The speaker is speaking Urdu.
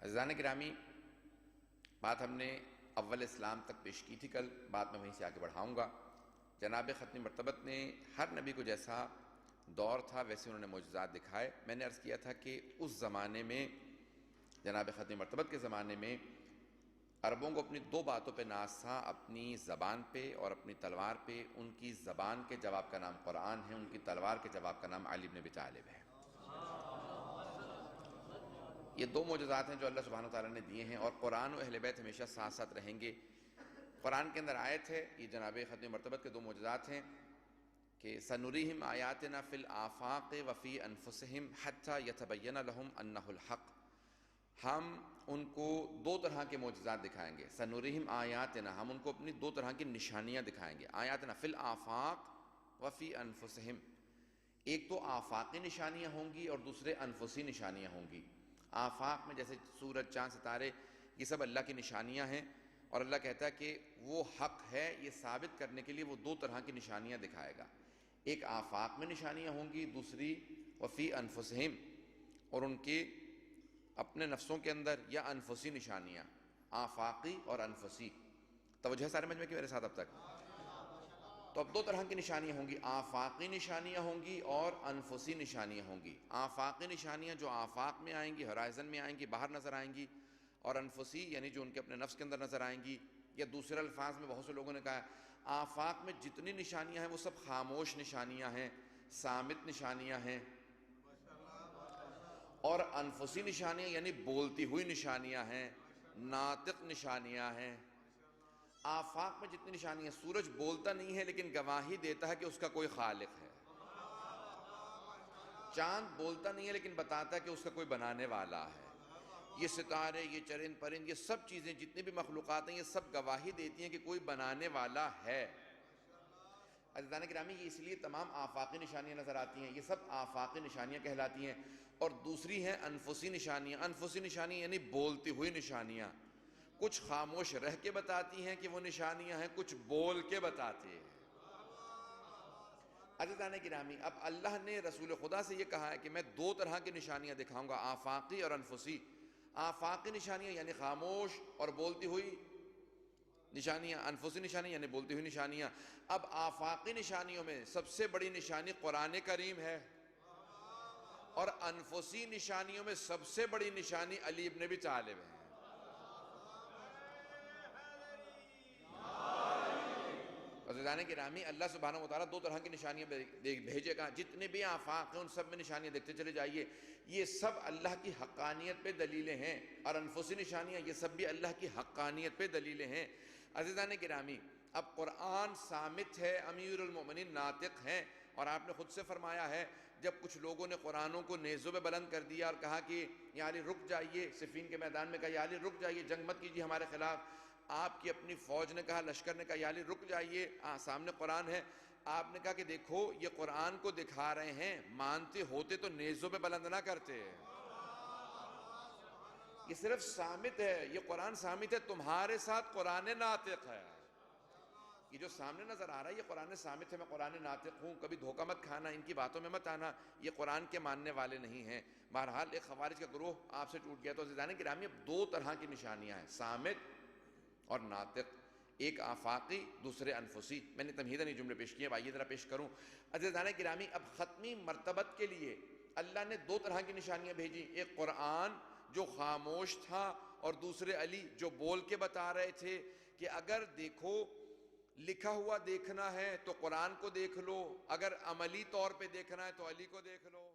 عزیزان گرامی، بات ہم نے اول اسلام تک پیش کی تھی کل، بات میں وہیں سے آگے بڑھاؤں گا۔ جناب ختمی مرتبت نے ہر نبی کو جیسا دور تھا ویسے انہوں نے معجزات دکھائے۔ میں نے عرض کیا تھا کہ اس زمانے میں، جناب ختمی مرتبت کے زمانے میں، عربوں کو اپنی دو باتوں پہ ناز تھا، اپنی زبان پہ اور اپنی تلوار پہ۔ ان کی زبان کے جواب کا نام قرآن ہے، ان کی تلوار کے جواب کا نام علی بن ابی طالب ہے۔ یہ دو معجزات ہیں جو اللہ سبحانہ وتعالیٰ نے دیے ہیں، اور قرآن و اہل بیت ہمیشہ ساتھ ساتھ رہیں گے۔ قرآن کے اندر آیت ہے، یہ جناب ختم مرتبت کے دو معجزات ہیں کہ سنریہم آیاتنا فی الآفاق وفی انفسہم حتی یتبین لہم انہ الحق۔ ہم ان کو دو طرح کے معجزات دکھائیں گے۔ سنریہم آیاتنا، ہم ان کو اپنی دو طرح کی نشانیاں دکھائیں گے۔ آیاتنا فی الآفاق وفی انفسہم، ایک تو آفاقی نشانیاں ہوں گی اور دوسرے انفسی نشانیاں ہوں گی۔ آفاق میں جیسے سورج، چاند، ستارے، یہ سب اللہ کی نشانیاں ہیں، اور اللہ کہتا ہے کہ وہ حق ہے، یہ ثابت کرنے کے لیے وہ دو طرح کی نشانیاں دکھائے گا۔ ایک آفاق میں نشانیاں ہوں گی، دوسری وفی انفسہم، اور ان کے اپنے نفسوں کے اندر، یا انفسی نشانیاں، آفاقی اور انفسی۔ توجہ ہے سارے مجمع کی میرے ساتھ اب تک؟ تو اب دو طرح کی نشانیاں ہوں گی، آفاقی نشانیاں ہوں گی اور انفسی نشانیاں ہوں گی۔ آفاقی نشانیاں جو آفاق میں آئیں گی، ہورائزن میں آئیں گی، باہر نظر آئیں گی، اور انفسی یعنی جو ان کے اپنے نفس کے اندر نظر آئیں گی، یا دوسرے الفاظ میں بہت سے لوگوں نے کہا ہے آفاق میں جتنی نشانیاں ہیں وہ سب خاموش نشانیاں ہیں، صامت نشانیاں ہیں، اور انفسی نشانیاں یعنی بولتی ہوئی نشانیاں ہیں، ناطق نشانیاں ہیں۔ آفاق میں جتنی نشانیاں، سورج بولتا نہیں ہے لیکن گواہی دیتا ہے کہ اس کا کوئی خالق ہے۔ چاند بولتا نہیں ہے لیکن بتاتا ہے کہ اس کا کوئی بنانے والا ہے۔ یہ ستارے، یہ چرند پرند، یہ سب چیزیں جتنی بھی مخلوقات ہیں، یہ سب گواہی دیتی ہیں کہ کوئی بنانے والا ہے۔ عزیزان گرامی، یہ اس لیے تمام آفاقی نشانیاں نظر آتی ہیں، یہ سب آفاقی نشانیاں کہلاتی ہیں۔ اور دوسری ہیں انفسی نشانیاں۔ انفسی نشانیاں یعنی بولتی ہوئی نشانیاں، کچھ خاموش رہ کے بتاتی ہیں کہ وہ نشانیاں ہیں، کچھ بول کے بتاتے ہیں۔ عزیزان گرامی، اب اللہ نے رسول خدا سے یہ کہا ہے کہ میں دو طرح کی نشانیاں دکھاؤں گا، آفاقی اور انفسی۔ آفاقی نشانیاں یعنی خاموش اور بولتی ہوئی نشانیاں، انفسی نشانیاں یعنی بولتی ہوئی نشانیاں۔ اب آفاقی نشانیوں میں سب سے بڑی نشانی قرآن کریم ہے، اور انفسی نشانیوں میں سب سے بڑی نشانی علی بن ابی طالب ہے۔ عزیزان گرامی، اللہ سبحانہ وتعالیٰ دو طرح کی نشانیاں بھیجے گا۔ جتنے بھی آفاق ہیں ان سب میں نشانیاں دیکھتے چلے جائیے، یہ سب اللہ کی حقانیت پہ دلیلیں ہیں، اور انفسی نشانیاں یہ سب بھی اللہ کی حقانیت پہ دلیلیں ہیں۔ عزیزان گرامی، اب قرآن صامت ہے، امیر المومنین ناطق ہیں، اور آپ نے خود سے فرمایا ہے جب کچھ لوگوں نے قرآنوں کو نیزوں پہ بلند کر دیا اور کہا کہ یا علی رک جائیے، صفین کے میدان میں کہا یا علی رک جائیے، جنگ مت کیجیے ہمارے خلاف، آپ کی اپنی فوج نے کہا، لشکر نے کہا یا علی رک جائیے، سامنے قرآن ہے، آپ نے کہا کہ دیکھو یہ قرآن کو دکھا رہے ہیں، مانتے ہوتے تو نیزوں پہ بلند نہ کرتے، یہ صرف صامت ہے، یہ قرآن صامت ہے، تمہارے ساتھ قرآن ناطق ہے۔ یہ جو سامنے نظر آ رہا ہے یہ قرآن صامت ہے، میں قرآن ناطق ہوں، کبھی دھوکہ مت کھانا، ان کی باتوں میں مت آنا، یہ قرآن کے ماننے والے نہیں ہیں۔ بہرحال ایک خوارج کا گروہ آپ سے ٹوٹ گیا۔ تو عزیزان گرامی، اب دو طرح کی نشانیاں ہیں، صامت اور ناطق، ایک آفاقی، دوسرے انفسی۔ میں نے تمہیداً یہ جملے پیش کیے، اب آئیے ذرا پیش کروں۔ عزیزان گرامی، اب ختمی مرتبت کے لیے اللہ نے دو طرح کی نشانیاں بھیجی، ایک قرآن جو خاموش تھا، اور دوسرے علی جو بول کے بتا رہے تھے کہ اگر دیکھو لکھا ہوا دیکھنا ہے تو قرآن کو دیکھ لو، اگر عملی طور پہ دیکھنا ہے تو علی کو دیکھ لو۔